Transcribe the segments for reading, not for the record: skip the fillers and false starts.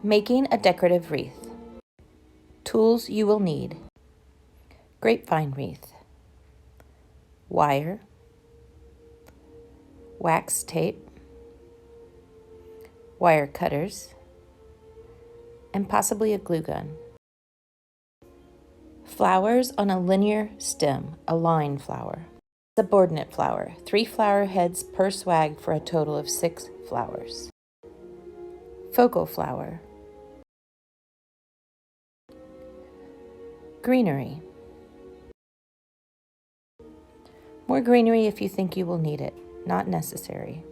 Making a decorative wreath. Tools you will need: grapevine wreath, wire, wax tape, wire cutters, and possibly a glue gun. Flowers on a linear stem, a line flower. Subordinate flower, 3 flower heads per swag for a total of 6 flowers. Focal flower. Greenery. More greenery if you think you will need it, not necessary.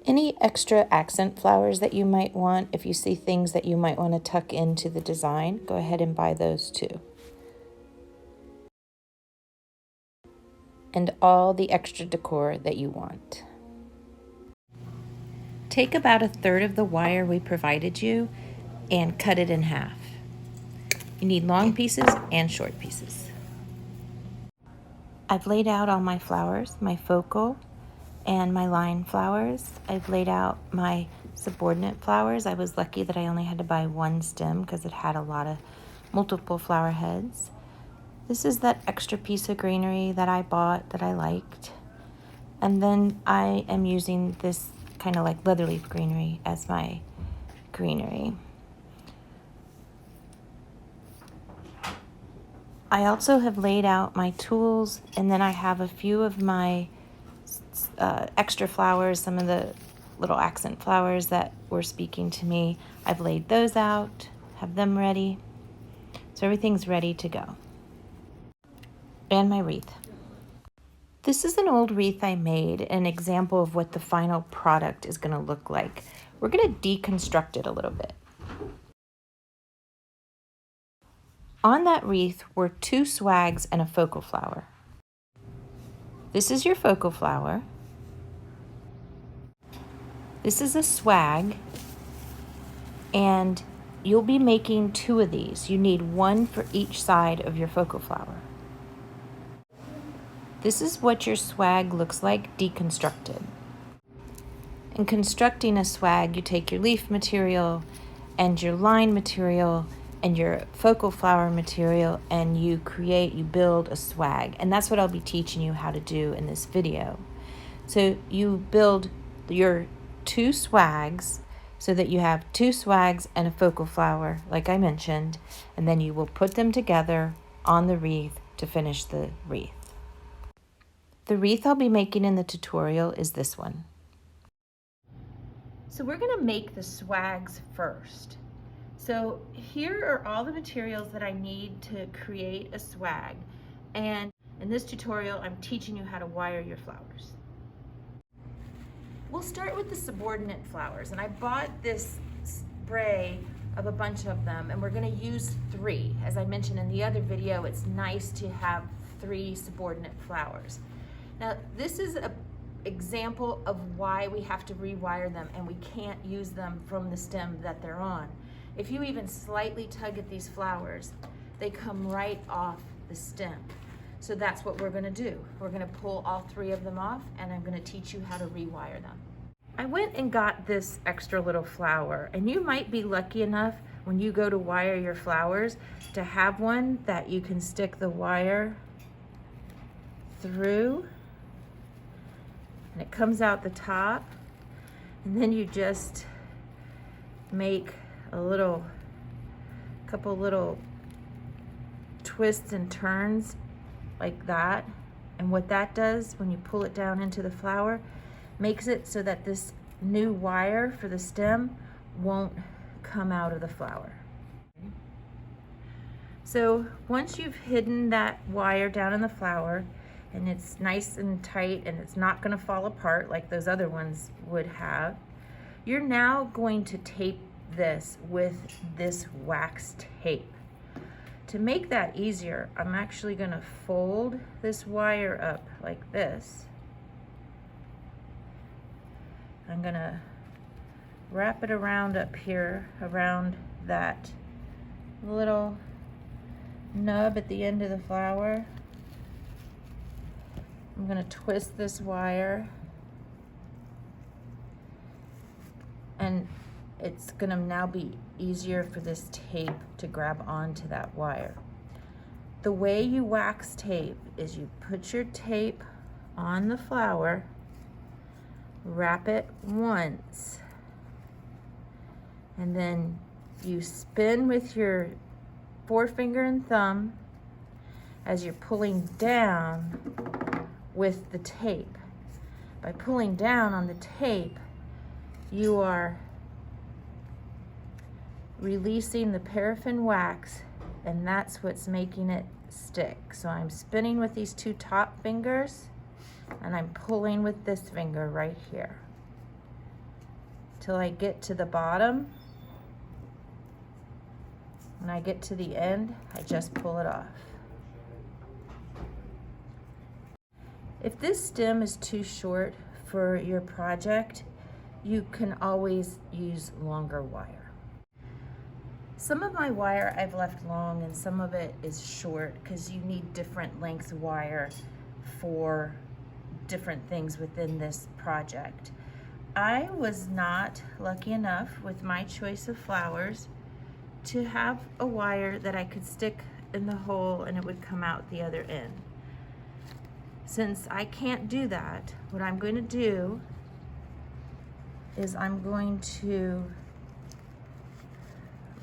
Any extra accent flowers that you might want, if you see things that you might want to tuck into the design, go ahead and buy those too. And all the extra decor that you want. Take about 1/3 of the wire we provided you and cut it in half. You need long pieces and short pieces. I've laid out all my flowers, my focal and my line flowers. I've laid out my subordinate flowers. I was lucky that I only had to buy 1 stem because it had a lot of multiple flower heads. This is that extra piece of greenery that I bought that I liked. And then I am using this kind of like leather leaf greenery as my greenery. I also have laid out my tools, and then I have a few of my extra flowers, some of the little accent flowers that were speaking to me. I've laid those out, have them ready. So everything's ready to go. And my wreath. This is an old wreath I made, an example of what the final product is going to look like. We're going to deconstruct it a little bit. On that wreath were 2 swags and a focal flower. This is your focal flower. This is a swag, and you'll be making 2 of these. You need 1 for each side of your focal flower. This is what your swag looks like deconstructed. In constructing a swag, you take your leaf material and your line material and your focal flower material, and you build a swag. And that's what I'll be teaching you how to do in this video. So you build your 2 swags so that you have 2 swags and a focal flower, like I mentioned, and then you will put them together on the wreath to finish the wreath. The wreath I'll be making in the tutorial is this one. So we're gonna make the swags first. So here are all the materials that I need to create a swag. And in this tutorial, I'm teaching you how to wire your flowers. We'll start with the subordinate flowers. And I bought this spray of a bunch of them, and we're gonna use 3. As I mentioned in the other video, it's nice to have 3 subordinate flowers. Now, this is an example of why we have to rewire them and we can't use them from the stem that they're on. If you even slightly tug at these flowers, they come right off the stem. So that's what we're gonna do. We're gonna pull all 3 of them off, and I'm gonna teach you how to rewire them. I went and got this extra little flower, and you might be lucky enough when you go to wire your flowers to have one that you can stick the wire through, and it comes out the top, and then you just make a couple little twists and turns like that. And what that does when you pull it down into the flower makes it so that this new wire for the stem won't come out of the flower. So once you've hidden that wire down in the flower and it's nice and tight and it's not going to fall apart like those other ones would have, you're now going to tape this with this wax tape. To make that easier, I'm actually going to fold this wire up like this. I'm going to wrap it around up here, around that little nub at the end of the flower. I'm going to twist this wire, and it's gonna now be easier for this tape to grab onto that wire. The way you wax tape is you put your tape on the flower, wrap it once, and then you spin with your forefinger and thumb as you're pulling down with the tape. By pulling down on the tape, you are releasing the paraffin wax, and that's what's making it stick. So I'm spinning with these two top fingers, and I'm pulling with this finger right here till I get to the bottom. When I get to the end, I just pull it off. If this stem is too short for your project, you can always use longer wire. Some of my wire I've left long and some of it is short because you need different lengths wire for different things within this project. I was not lucky enough with my choice of flowers to have a wire that I could stick in the hole and it would come out the other end. Since I can't do that, what I'm going to do is I'm going to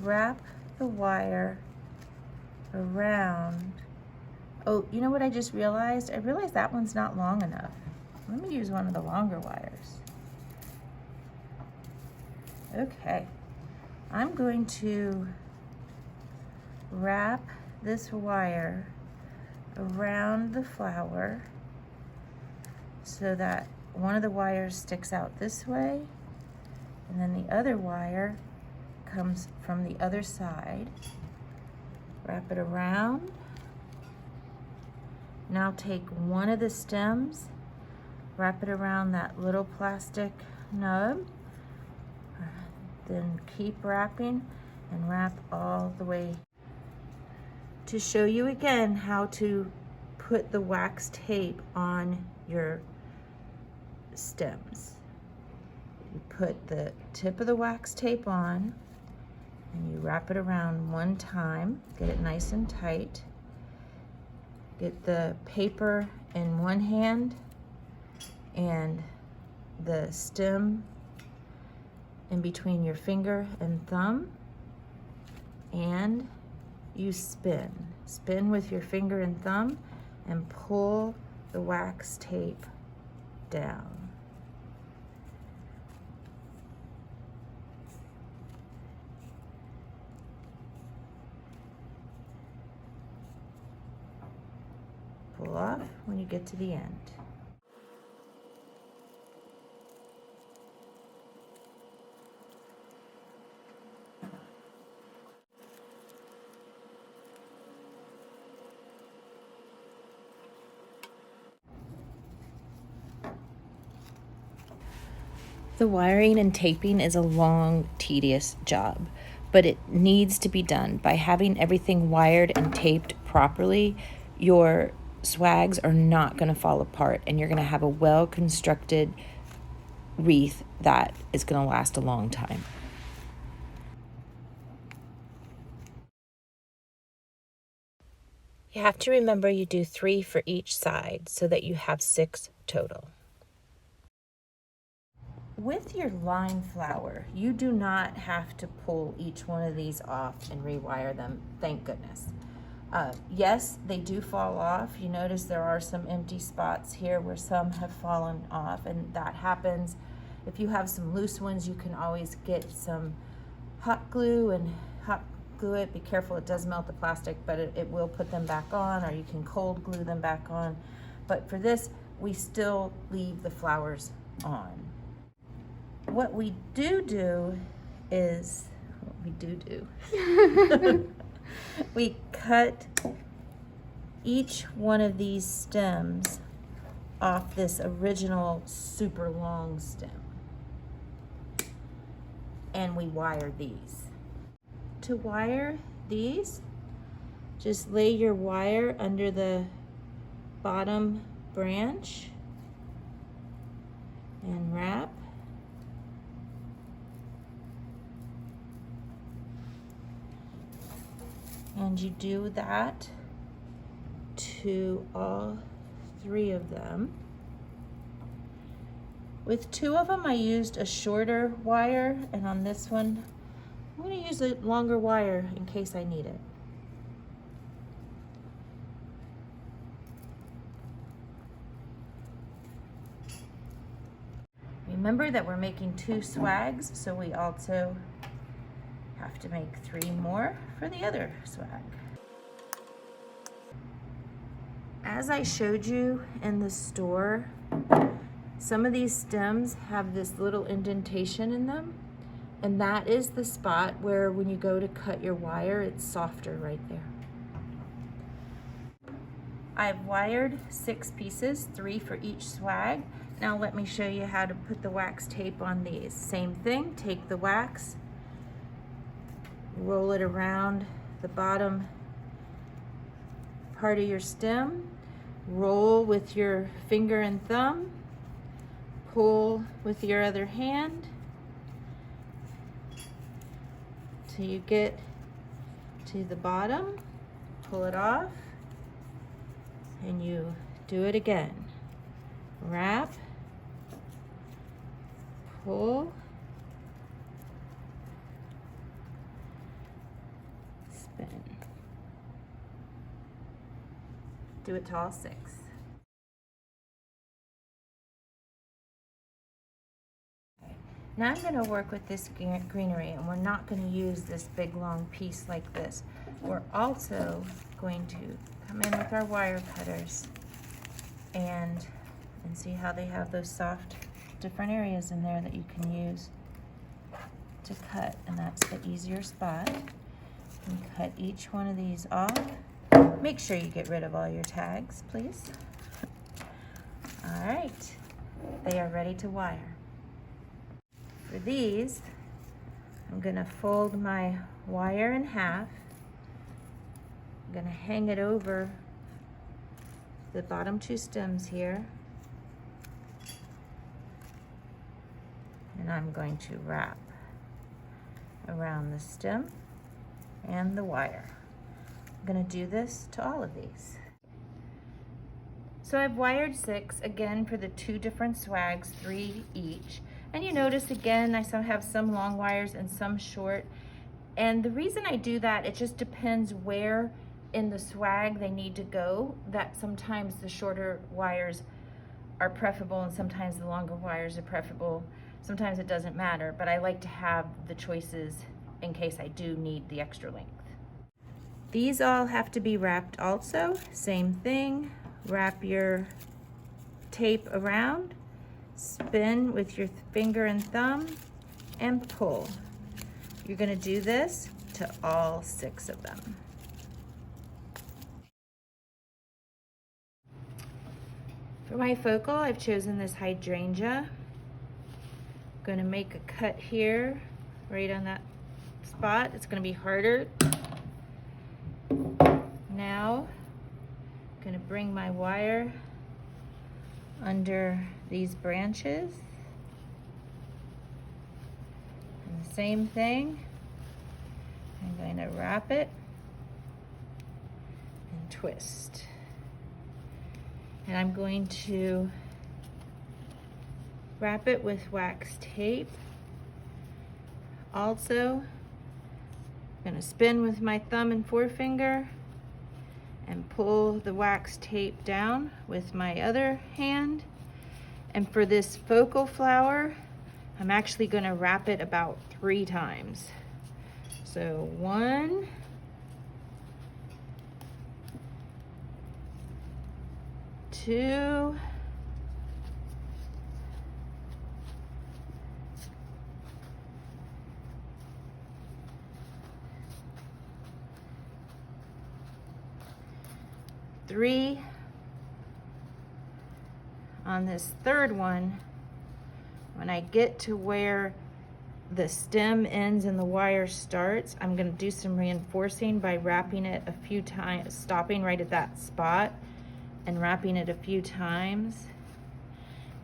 wrap the wire around. Oh, you know what I just realized? I realized that one's not long enough. Let me use one of the longer wires. Okay, I'm going to wrap this wire around the flower so that one of the wires sticks out this way and then the other wire comes from the other side. Wrap it around. Now take one of the stems, wrap it around that little plastic nub, then keep wrapping and wrap all the way. To show you again how to put the wax tape on your stems. You put the tip of the wax tape on and you wrap it around one time, get it nice and tight. Get the paper in one hand and the stem in between your finger and thumb, and you spin. Spin with your finger and thumb and pull the wax tape down. Pull off when you get to the end. The wiring and taping is a long, tedious job, but it needs to be done. By having everything wired and taped properly, your swags are not going to fall apart and you're going to have a well-constructed wreath that is going to last a long time. You have to remember you do 3 for each side so that you have 6 total. With your line flower, you do not have to pull each one of these off and rewire them, thank goodness. Yes, they do fall off. You notice there are some empty spots here where some have fallen off, and that happens. If you have some loose ones, you can always get some hot glue and hot glue it. Be careful, it does melt the plastic, but it will put them back on, or you can cold glue them back on. But for this, we still leave the flowers on. What we do is, we cut each one of these stems off this original super long stem, and we wire these. To wire these, just lay your wire under the bottom branch and wrap. And you do that to all 3 of them. With 2 of them, I used a shorter wire, and on this one, I'm going to use a longer wire in case I need it. Remember that we're making 2 swags, so we also have to make 3 more for the other swag. As I showed you in the store, some of these stems have this little indentation in them, and that is the spot where when you go to cut your wire, it's softer right there. I've wired 6 pieces, 3 for each swag. Now let me show you how to put the wax tape on these. Same thing, take the wax, roll it around the bottom part of your stem, roll with your finger and thumb, pull with your other hand till you get to the bottom, pull it off, and you do it again. Wrap, pull, spin. Do it to all 6. Now I'm going to work with this greenery, and we're not going to use this big long piece like this. We're also going to come in with our wire cutters and see how they have those soft different areas in there that you can use to cut, and that's the easier spot. You cut each one of these off. Make sure you get rid of all your tags, please. All right, they are ready to wire. For these, I'm gonna fold my wire in half. I'm gonna hang it over the bottom 2 stems here. And I'm going to wrap around the stem and the wire. I'm going to do this to all of these. So I've wired 6, again for the 2 different swags, 3 each. And you notice again, I have some long wires and some short. And the reason I do that, it just depends where in the swag they need to go. That sometimes the shorter wires are preferable and sometimes the longer wires are preferable. Sometimes it doesn't matter, but I like to have the choices in case I do need the extra length. These all have to be wrapped also. Same thing, wrap your tape around, spin with your finger and thumb, and pull. You're gonna do this to all 6 of them. For my focal, I've chosen this hydrangea. Going to make a cut here, right on that spot. It's going to be harder. Now, I'm going to bring my wire under these branches. And the same thing, I'm going to wrap it and twist. And I'm going to wrap it with wax tape. Also, I'm going to spin with my thumb and forefinger and pull the wax tape down with my other hand. And for this focal flower, I'm actually going to wrap it about 3 times. So 1, 2, 3. On this 3rd one, when I get to where the stem ends and the wire starts, I'm going to do some reinforcing by wrapping it a few times, stopping right at that spot and wrapping it a few times,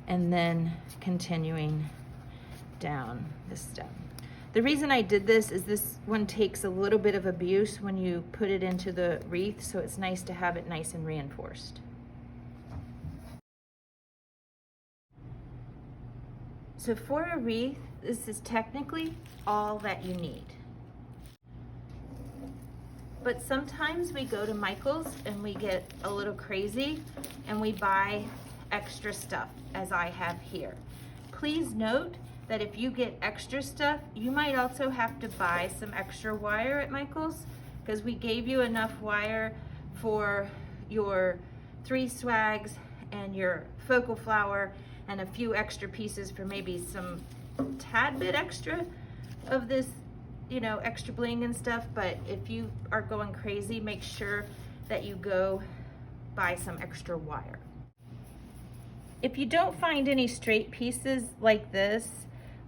and then continuing down the stem. The reason I did this is this one takes a little bit of abuse when you put it into the wreath, so it's nice to have it nice and reinforced. So for a wreath, this is technically all that you need. But sometimes we go to Michael's and we get a little crazy and we buy extra stuff, as I have here. Please note that if you get extra stuff, you might also have to buy some extra wire at Michael's, because we gave you enough wire for your 3 swags and your focal flower and a few extra pieces for maybe some tad bit extra of this, you know, extra bling and stuff. But if you are going crazy, make sure that you go buy some extra wire. If you don't find any straight pieces like this,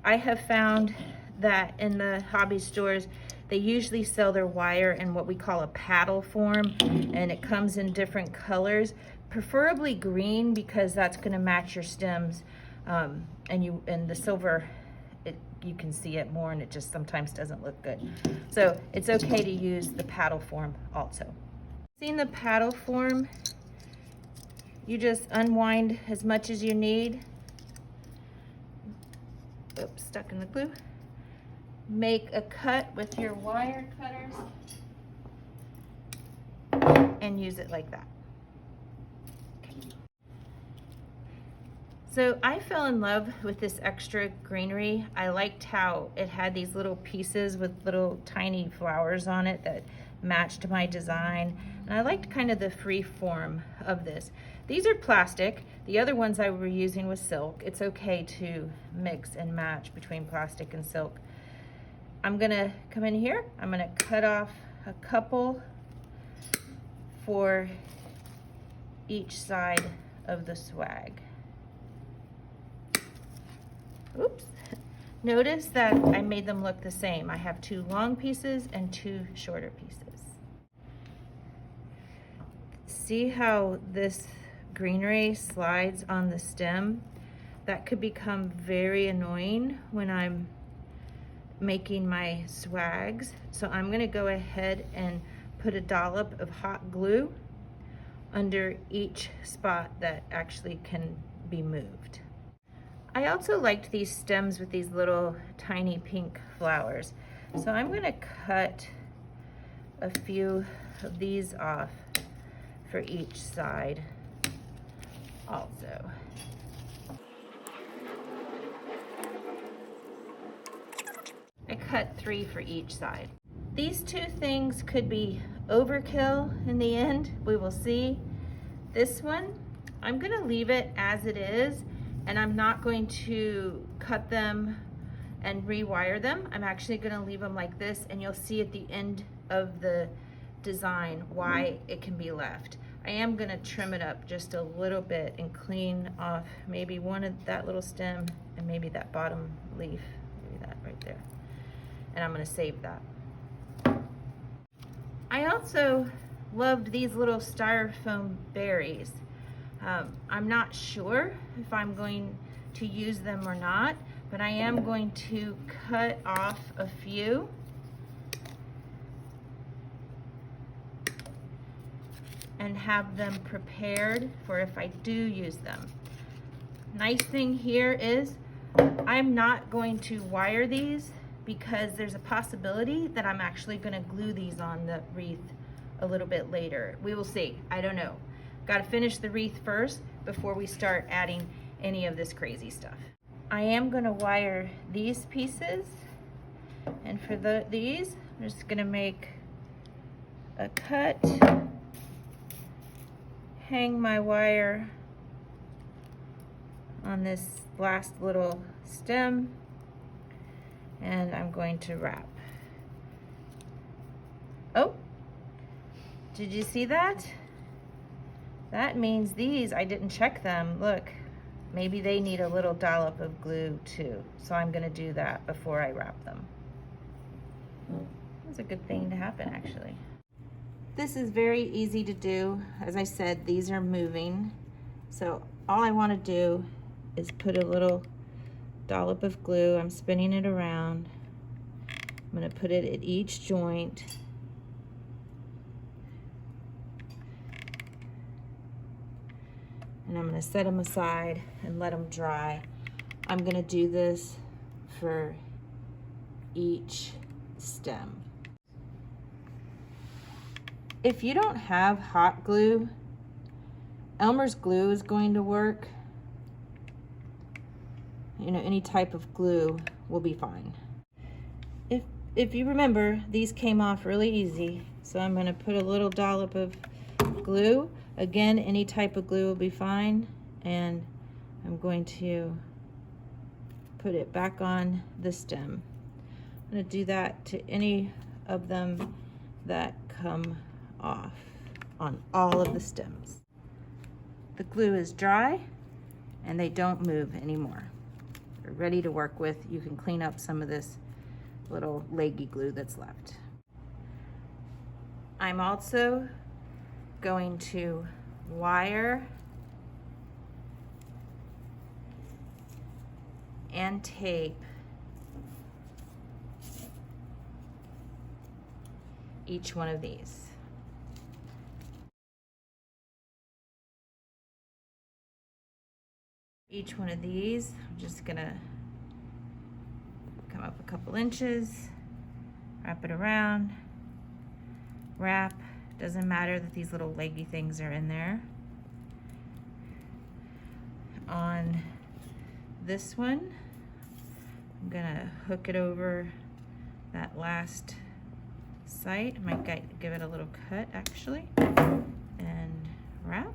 I have found that in the hobby stores, they usually sell their wire in what we call a paddle form, and it comes in different colors, preferably green, because that's going to match your stems, and the silver, you can see it more and it just sometimes doesn't look good. So it's okay to use the paddle form also. Seeing the paddle form, you just unwind as much as you need. Oops, stuck in the glue. Make a cut with your wire cutters and use it like that. Okay. So I fell in love with this extra greenery. I liked how it had these little pieces with little tiny flowers on it that matched my design. And I liked kind of the free form of this. These are plastic. The other ones I were using was silk. It's okay to mix and match between plastic and silk. I'm gonna come in here. I'm gonna cut off a couple for each side of the swag. Oops. Notice that I made them look the same. I have 2 long pieces and 2 shorter pieces. See how this greenery slides on the stem? That could become very annoying when I'm making my swags. So I'm gonna go ahead and put a dollop of hot glue under each spot that actually can be moved. I also liked these stems with these little tiny pink flowers. So I'm gonna cut a few of these off for each side also. I cut 3 for each side. These 2 things could be overkill in the end. We will see. This one, I'm gonna leave it as it is, and I'm not going to cut them and rewire them. I'm actually gonna leave them like this, and you'll see at the end of the design why it can be left. I am gonna trim it up just a little bit and clean off maybe one of that little stem and maybe that bottom leaf, maybe that right there. And I'm gonna save that. I also loved these little styrofoam berries. I'm not sure if I'm going to use them or not, but I am going to cut off a few. And have them prepared for if I do use them. Nice thing here is I'm not going to wire these because there's a possibility that I'm actually gonna glue these on the wreath a little bit later. We will see, I don't know. Gotta finish the wreath first before we start adding any of this crazy stuff. I am gonna wire these pieces, and for these, I'm just gonna make a cut, hang my wire on this last little stem, and I'm going to wrap. Oh, did you see that? That means these, I didn't check them. Look, maybe they need a little dollop of glue too. So I'm gonna do that before I wrap them. That's a good thing to happen, actually. This is very easy to do. As I said, these are moving. So all I wanna do is put a little dollop of glue. I'm spinning it around. I'm going to put it at each joint. And I'm going to set them aside and let them dry. I'm going to do this for each stem. If you don't have hot glue, Elmer's glue is going to work. You know, any type of glue will be fine. If you remember, these came off really easy. So I'm going to put a little dollop of glue. Again, any type of glue will be fine. And I'm going to put it back on the stem. I'm going to do that to any of them that come off on all of the stems. The glue is dry and they don't move anymore. They're ready to work with. You can clean up some of this little leggy glue that's left. I'm also going to wire and tape each one of these. Each one of these, I'm just gonna come up a couple inches, wrap it around, wrap. Doesn't matter that these little leggy things are in there. On this one, I'm gonna hook it over that last side. I might give it a little cut actually, and wrap.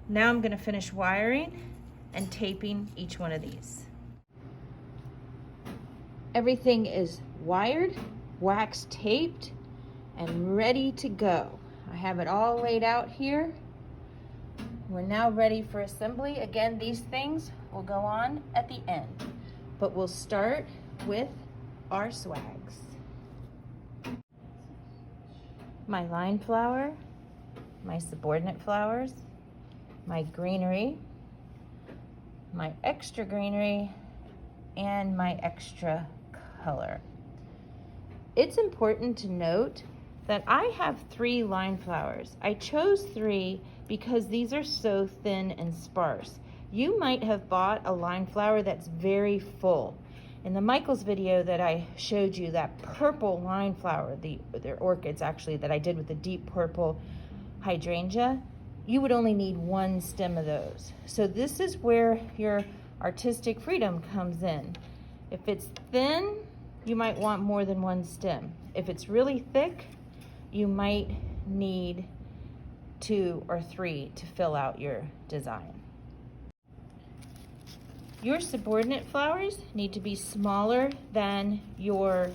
Now I'm gonna finish wiring and taping each one of these. Everything is wired, wax taped, and ready to go. I have it all laid out here. We're now ready for assembly. Again, these things will go on at the end, but we'll start with our swags. My line flower, my subordinate flowers, my greenery, my extra greenery, and my extra color. It's important to note that I have 3 line flowers. I chose 3 because these are so thin and sparse. You might have bought a line flower that's very full. In the Michael's video that I showed you, that purple line flower, they're orchids actually, that I did with the deep purple hydrangea, you would only need 1 stem of those. So this is where your artistic freedom comes in. If it's thin, you might want more than 1 stem. If it's really thick, you might need 2 or 3 to fill out your design. Your subordinate flowers need to be smaller than your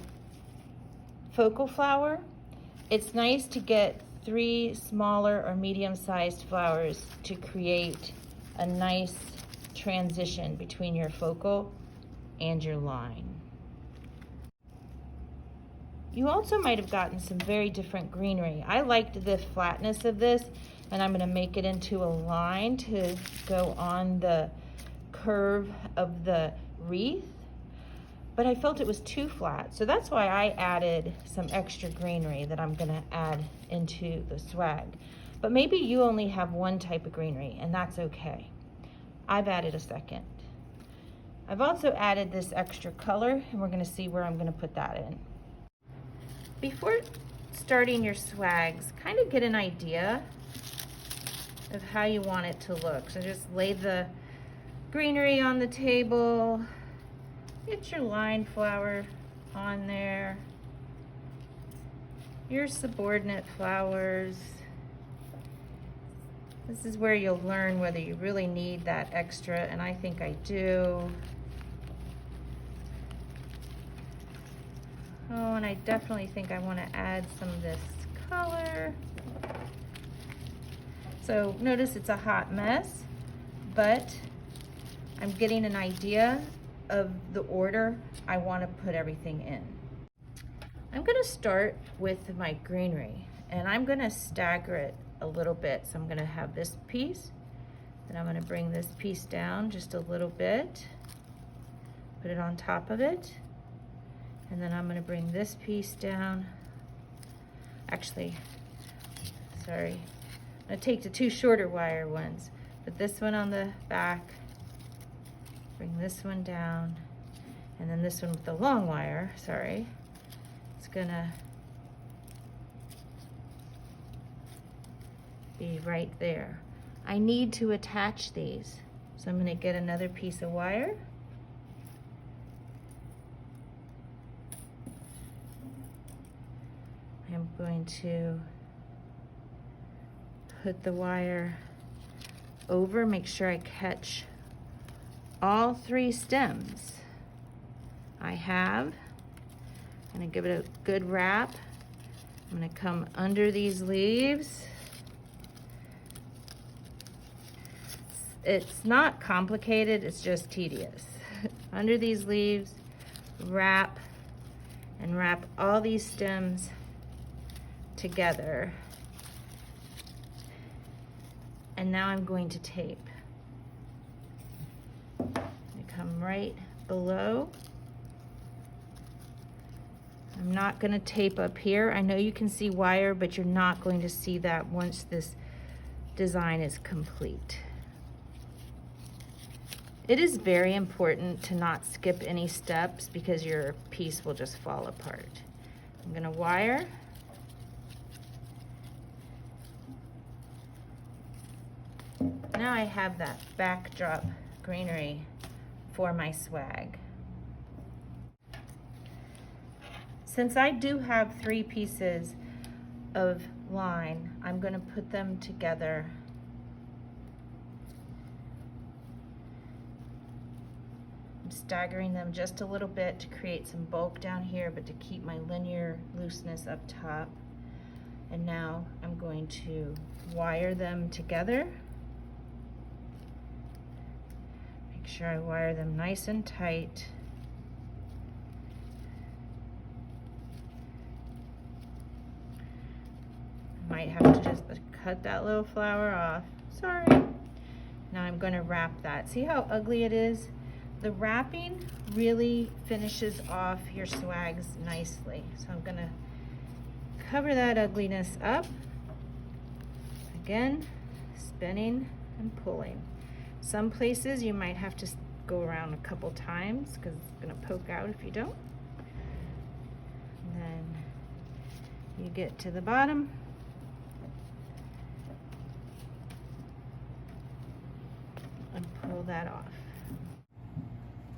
focal flower. It's nice to get 3 smaller or medium-sized flowers to create a nice transition between your focal and your line. You also might have gotten some very different greenery. I liked the flatness of this, and I'm going to make it into a line to go on the curve of the wreath, but I felt it was too flat, so that's why I added some extra greenery that I'm going to add into the swag. But maybe you only have 1 type of greenery, and that's okay. I've added a second. I've also added this extra color, and we're going to see where I'm going to put that in. Before starting your swags, kind of get an idea of how you want it to look. So just lay the greenery on the table, get your line flower on there, your subordinate flowers. This is where you'll learn whether you really need that extra, and I think I do. Oh, and I definitely think I want to add some of this color. So notice it's a hot mess, but I'm getting an idea of the order I want to put everything in. I'm going to start with my greenery, and I'm going to stagger it a little bit. So I'm going to have this piece, then I'm going to bring this piece down just a little bit, put it on top of it, And then I'm gonna bring this piece down. Actually, sorry. I'm gonna take the two shorter wire ones. Put this one on the back, bring this one down, and then this one with the long wire, sorry. It's gonna be right there. I need to attach these. So I'm gonna get another piece of wire. I'm going to put the wire over, make sure I catch all three stems. I have. I'm gonna give it a good wrap. I'm gonna come under these leaves. It's not complicated, it's just tedious. Under these leaves, wrap, and wrap all these stems together. And now I'm going to tape. I come right below. I'm not going to tape up here. I know you can see wire, but you're not going to see that once this design is complete. It is very important to not skip any steps because your piece will just fall apart. I'm going to wire. Now I have that backdrop greenery for my swag. Since I do have 3 pieces of line, I'm going to put them together. I'm staggering them just a little bit to create some bulk down here, but to keep my linear looseness up top. And now I'm going to wire them together. Make sure I wire them nice and tight. Might have to just cut that little flower off. Sorry. Now I'm going to wrap that. See how ugly it is? The wrapping really finishes off your swags nicely. So I'm going to cover that ugliness up. Again, spinning and pulling. Some places you might have to go around a couple times because it's going to poke out if you don't. And then you get to the bottom. And pull that off.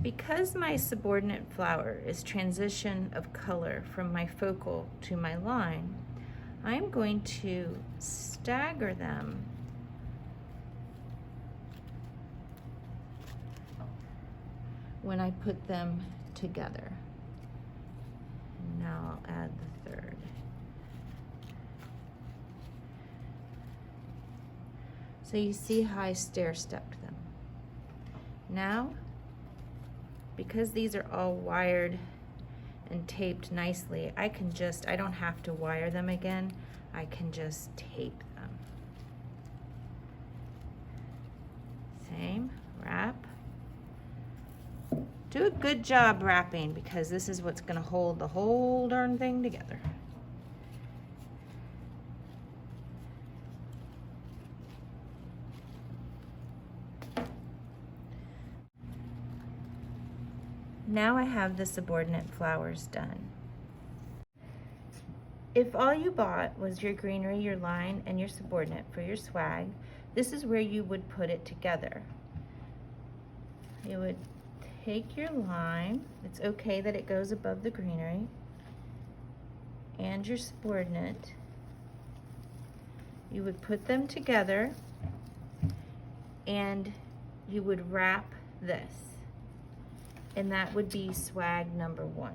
Because my subordinate flower is transition of color from my focal to my line, I'm going to stagger them when I put them together. Now I'll add the third. So you see how I stair-stepped them. Now, because these are all wired and taped nicely, I don't have to wire them again. I can just tape them. Same, wrap. Do a good job wrapping because this is what's gonna hold the whole darn thing together. Now I have the subordinate flowers done. If all you bought was your greenery, your line, and your subordinate for your swag, this is where you would put it together. You would take your line, it's okay that it goes above the greenery, and your subordinate. You would put them together and you would wrap this. And that would be swag number 1.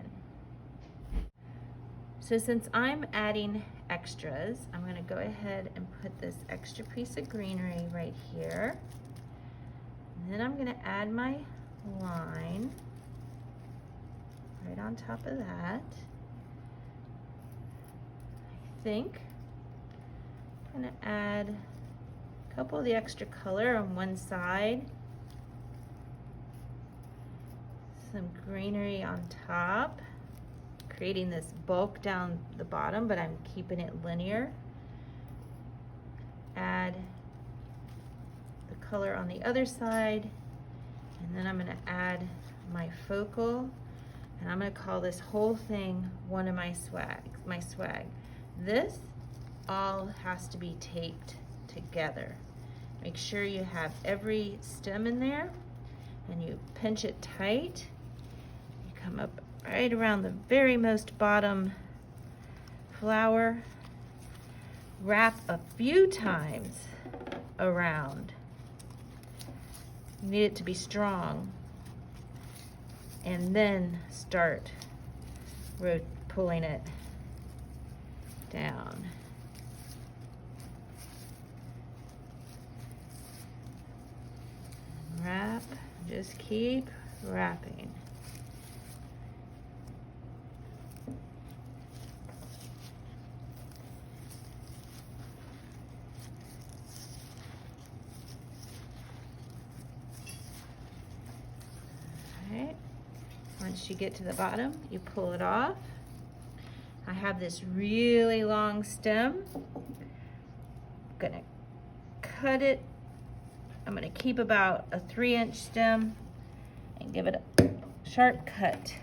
So since I'm adding extras, I'm going to go ahead and put this extra piece of greenery right here. And then I'm going to add my line right on top of that. I think I'm going to add a couple of the extra color on one side. Some greenery on top. creating this bulk down the bottom, but I'm keeping it linear. Add the color on the other side, and then I'm gonna add my focal, and I'm gonna call this whole thing one of my swag. This all has to be taped together. Make sure you have every stem in there, and you pinch it tight. You come up right around the very most bottom flower, wrap a few times around. You need it to be strong, and then start pulling it down. Wrap, just keep wrapping. Alright, once you get to the bottom, you pull it off. I have this really long stem. I'm gonna cut it. I'm gonna keep about a 3-inch stem and give it a sharp cut.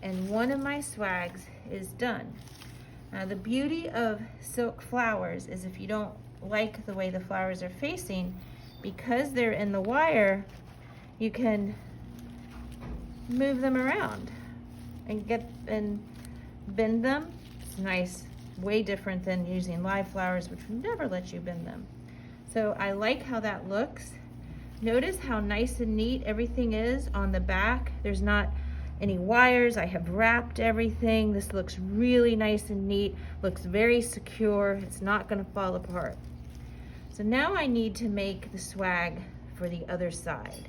And one of my swags is done. Now the beauty of silk flowers is if you don't like the way the flowers are facing, because they're in the wire, you can move them around and bend them. It's nice, way different than using live flowers, which would never let you bend them. So I like how that looks. Notice how nice and neat everything is on the back. There's not any wires. I have wrapped everything. This looks really nice and neat, looks very secure. It's not gonna fall apart. So now I need to make the swag for the other side.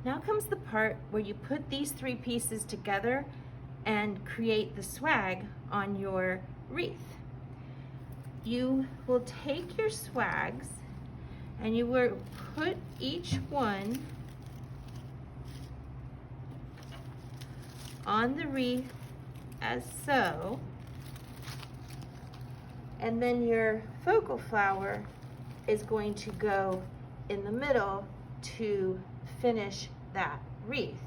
Now comes the part where you put these 3 pieces together and create the swag on your wreath. You will take your swags and you will put each one on the wreath as so, and then your focal flower is going to go in the middle to finish that wreath.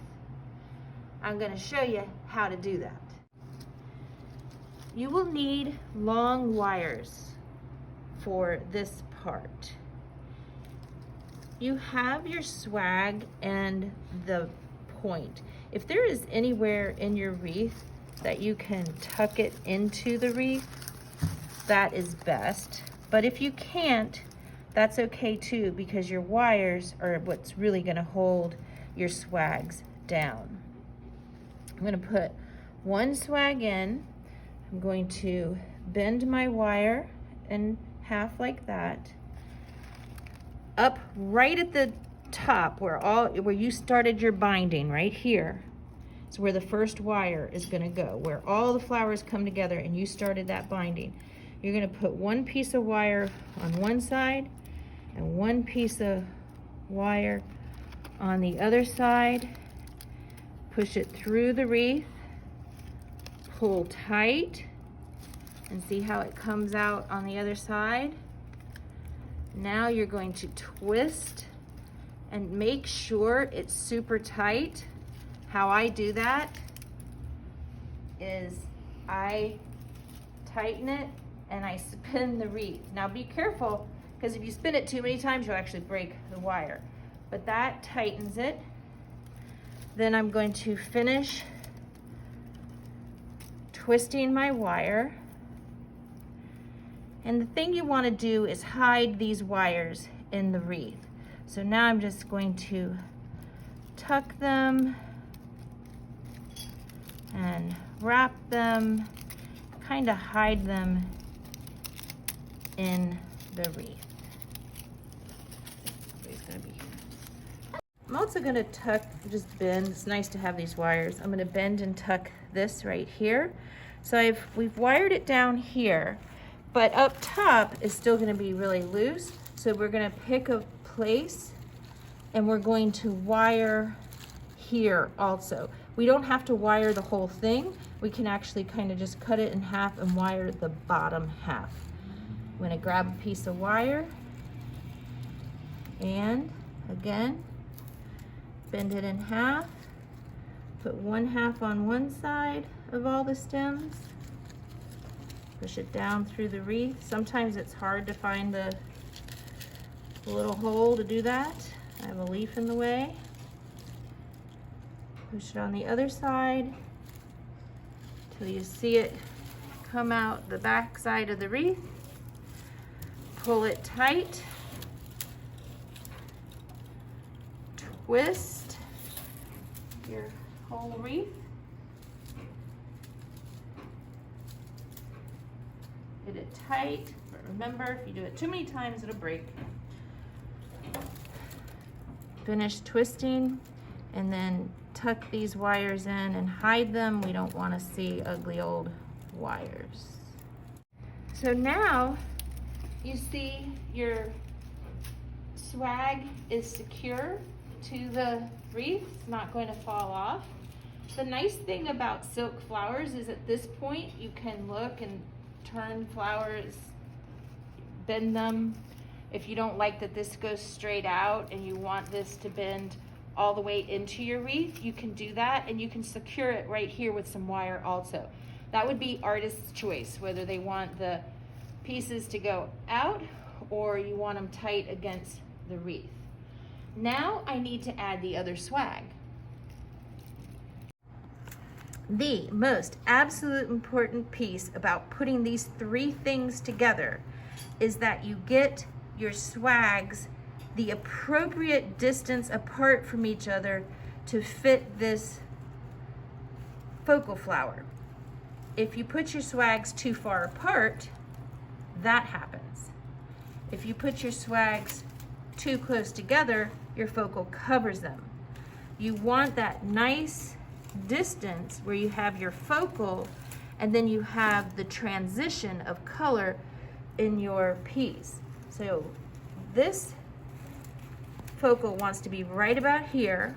I'm going to show you how to do that. You will need long wires for this part. You have your swag and the point. If there is anywhere in your wreath that you can tuck it into the wreath, that is best. But if you can't, that's okay too, because your wires are what's really going to hold your swags down. I'm going to put one swag in. I'm going to bend my wire in half like that, up right at the top where you started your binding, right here. It's where the first wire is going to go, where all the flowers come together and you started that binding. You're going to put one piece of wire on one side and one piece of wire on the other side. Push it through the wreath, pull tight, and see how it comes out on the other side. Now you're going to twist and make sure it's super tight. How I do that is I tighten it and I spin the wreath. Now be careful, because if you spin it too many times, you'll actually break the wire. But that tightens it. Then I'm going to finish twisting my wire. And the thing you want to do is hide these wires in the wreath. So now I'm just going to tuck them and wrap them, kind of hide them in the wreath. I'm also going to tuck, just bend. It's nice to have these wires. I'm going to bend and tuck this right here. So we've wired it down here, but up top is still going to be really loose. So we're going to pick a place and we're going to wire here also. We don't have to wire the whole thing. We can actually kind of just cut it in half and wire the bottom half. I'm going to grab a piece of wire and again, bend it in half, put one half on one side of all the stems, push it down through the wreath. Sometimes it's hard to find the little hole to do that. I have a leaf in the way. Push it on the other side till you see it come out the back side of the wreath. Pull it tight. Twist your whole wreath. Get it tight, but remember, if you do it too many times, it'll break. Finish twisting and then tuck these wires in and hide them. We don't want to see ugly old wires. So now you see your swag is secure to the wreath. It's not going to fall off. The nice thing about silk flowers is at this point you can look and turn flowers, bend them. If you don't like that this goes straight out and you want this to bend all the way into your wreath, you can do that, and you can secure it right here with some wire also. That would be artist's choice, whether they want the pieces to go out or you want them tight against the wreath. Now I need to add the other swag. The most absolute important piece about putting these three things together is that you get your swags the appropriate distance apart from each other to fit this focal flower. If you put your swags too far apart, that happens. If you put your swags too close together, your focal covers them. You want that nice distance where you have your focal and then you have the transition of color in your piece. So this focal wants to be right about here.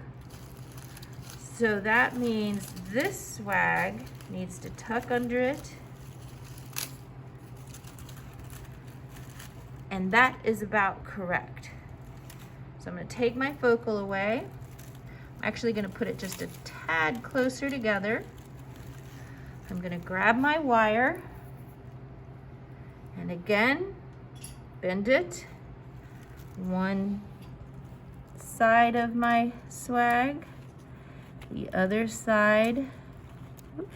So that means this swag needs to tuck under it. And that is about correct. So I'm going to take my focal away. I'm actually going to put it just a tad closer together. I'm going to grab my wire and again bend it. One side of my swag, the other side, oops,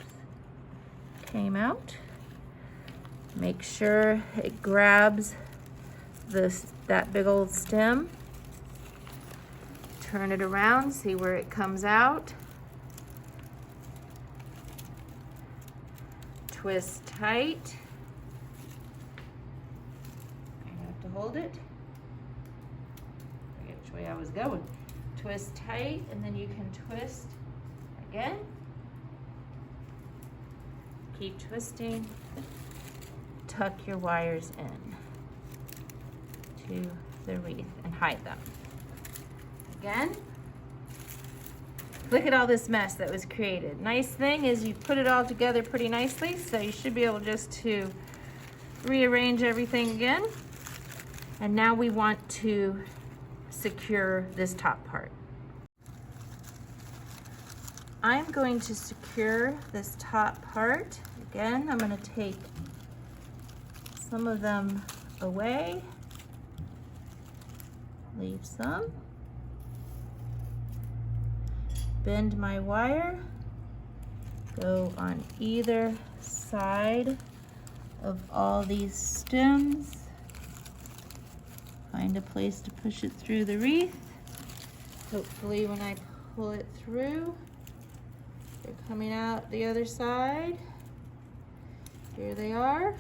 came out. Make sure it grabs that big old stem. Turn it around, see where it comes out. Twist tight. I have to hold it. Forget which way I was going. Twist tight, and then you can twist again. Keep twisting. Tuck your wires in to the wreath and hide them. Again, look at all this mess that was created. Nice thing is you put it all together pretty nicely, so you should be able just to rearrange everything again. And now we want to secure this top part. I'm going to secure this top part. You Again, I'm going to take some of them away, leave some, bend my wire, go on either side of all these stems, find a place to push it through the wreath. Hopefully when I pull it through, they're coming out the other side. Here they are.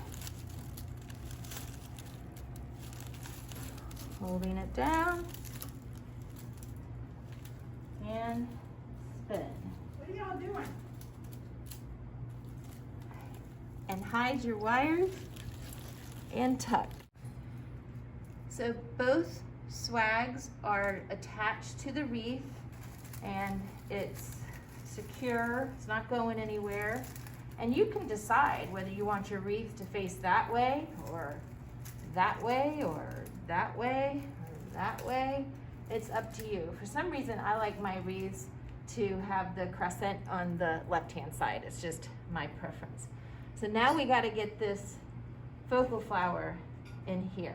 Holding it down and spin. What are y'all doing? And hide your wires and tuck. So both swags are attached to the wreath and it's secure, it's not going anywhere. And you can decide whether you want your wreath to face that way or that way or that way or that way. It's up to you. For some reason, I like my wreaths to have the crescent on the left-hand side. It's just my preference. So now we got to get this focal flower in here.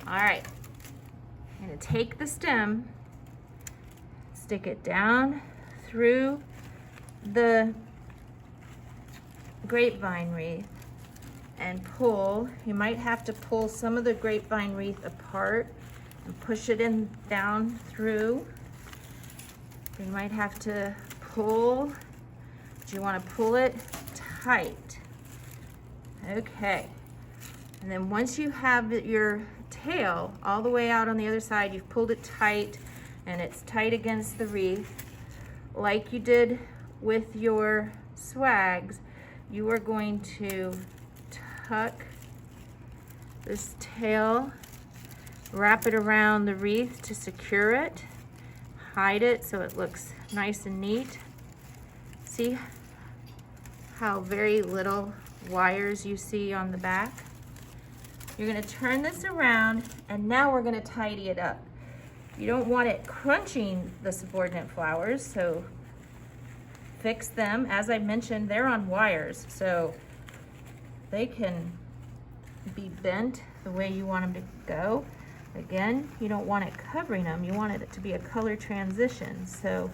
All right, I'm going to take the stem, stick it down through the grapevine wreath and pull. You might have to pull some of the grapevine wreath apart and push it in down through. You might have to pull, but you want to pull it tight. Okay. And then once you have your tail all the way out on the other side, you've pulled it tight and it's tight against the wreath, like you did with your swags, you are going to tuck this tail, wrap it around the wreath to secure it, hide it so it looks nice and neat. See how very little wires you see on the back? You're going to turn this around and now we're going to tidy it up. You don't want it crunching the subordinate flowers, so fix them. As I mentioned, they're on wires, so they can be bent the way you want them to go. Again, you don't want it covering them. You want it to be a color transition. So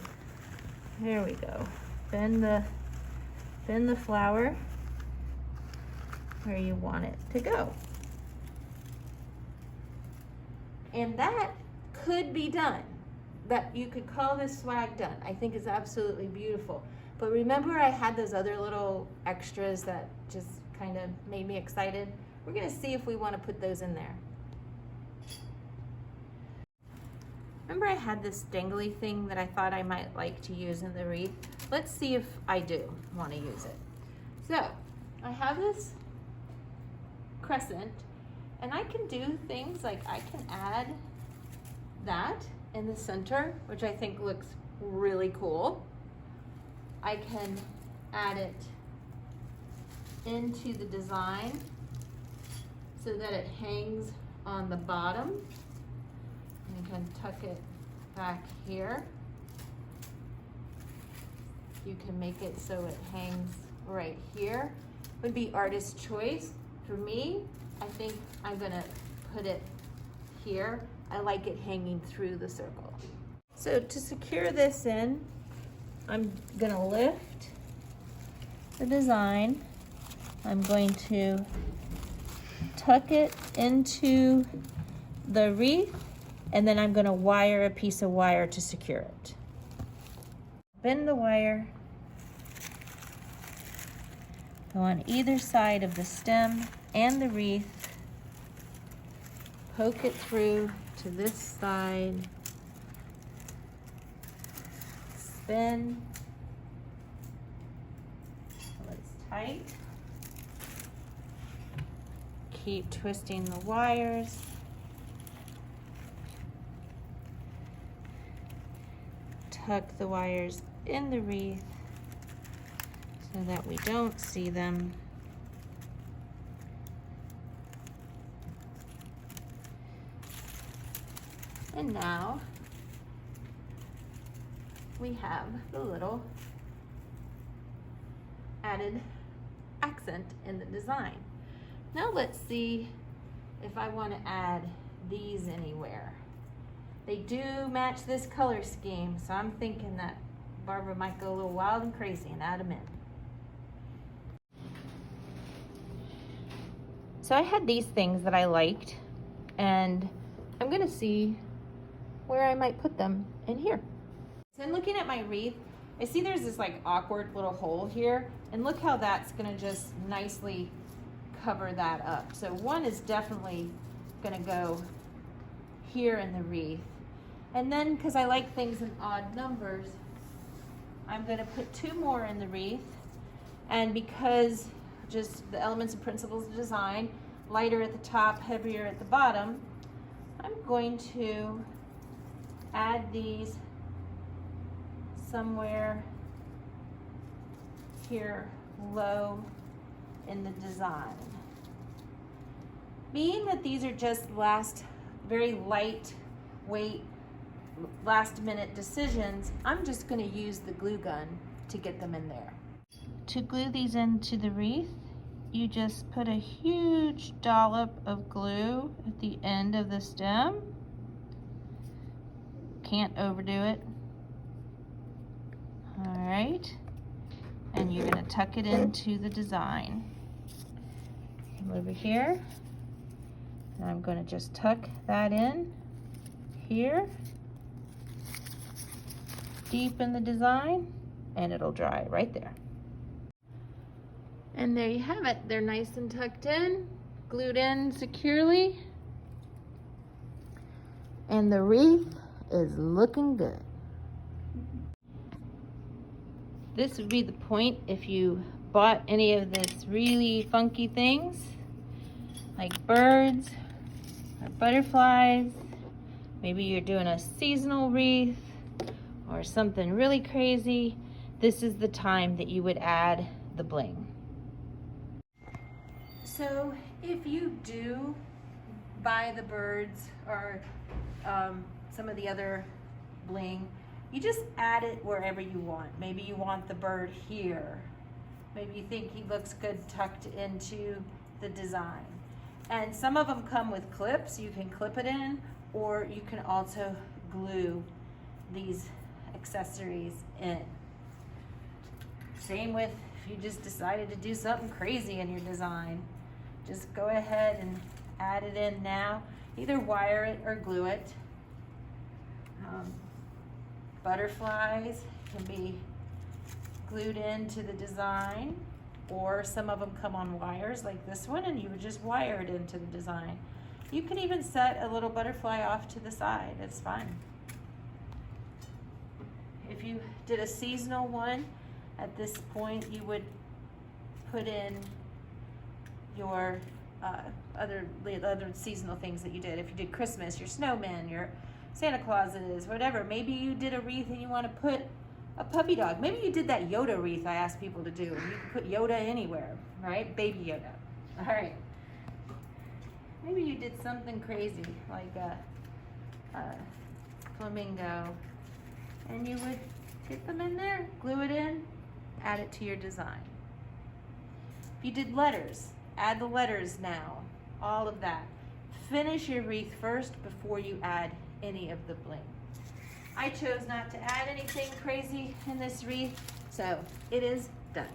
here we go. Bend the flower where you want it to go. And that could be done. That you could call this swag done. I think it's absolutely beautiful. But remember I had those other little extras that just kind of made me excited? We're gonna see if we want to put those in there. Remember I had this dangly thing that I thought I might like to use in the wreath? Let's see if I do want to use it. So I have this crescent and I can do things like I can add that in the center, which I think looks really cool. I can add it into the design so that it hangs on the bottom. You can tuck it back here. You can make it so it hangs right here. Would be artist's choice. For me, I think I'm gonna put it here. I like it hanging through the circle. So to secure this in, I'm gonna lift the design. I'm going to tuck it into the wreath, and then I'm gonna wire a piece of wire to secure it. Bend the wire, go on either side of the stem and the wreath, poke it through to this side, spin so it's tight. Keep twisting the wires. Tuck the wires in the wreath so that we don't see them. And now we have the little added accent in the design. Now let's see if I want to add these anywhere. They do match this color scheme, so I'm thinking that Barbara might go a little wild and crazy and add them in. So I had these things that I liked, and I'm gonna see where I might put them in here. So in looking at my wreath, I see there's this like awkward little hole here, and look how that's gonna just nicely cover that up. So one is definitely gonna go here in the wreath. And then, because I like things in odd numbers, I'm gonna put 2 more in the wreath. And because just the elements and principles of design, lighter at the top, heavier at the bottom, I'm going to add these somewhere here low in the design. Being that these are just very lightweight, last minute decisions, I'm just going to use the glue gun to get them in there. To glue these into the wreath, you just put a huge dollop of glue at the end of the stem. Can't overdo it. All right, and you're going to tuck it into the design. Come over here, and I'm going to just tuck that in here, deep in the design, and it'll dry right there. And there you have it. They're nice and tucked in, glued in securely, and the wreath is looking good. This would be the point if you bought any of this really funky things like birds or butterflies. Maybe you're doing a seasonal wreath or something really crazy. This is the time that you would add the bling. So if you do buy the birds or some of the other bling, you just add it wherever you want. Maybe you want the bird here. Maybe you think he looks good tucked into the design. And some of them come with clips. You can clip it in, or you can also glue these accessories in. Same with if you just decided to do something crazy in your design. Just go ahead and add it in now. Either wire it or glue it. Butterflies can be glued into the design, or some of them come on wires like this one, and you would just wire it into the design. You can even set a little butterfly off to the side. It's fine. If you did a seasonal one, at this point you would put in your the other seasonal things that you did. If you did Christmas, your snowmen, your Santa Clauses, whatever. Maybe you did a wreath and you want to put a puppy dog. Maybe you did that Yoda wreath I asked people to do. You can put Yoda anywhere, right? Baby Yoda. All right. Maybe you did something crazy like a flamingo, and you would get them in there, glue it in, add it to your design. If you did letters, add the letters now, all of that. Finish your wreath first before you add any of the bling. I chose not to add anything crazy in this wreath, so it is done.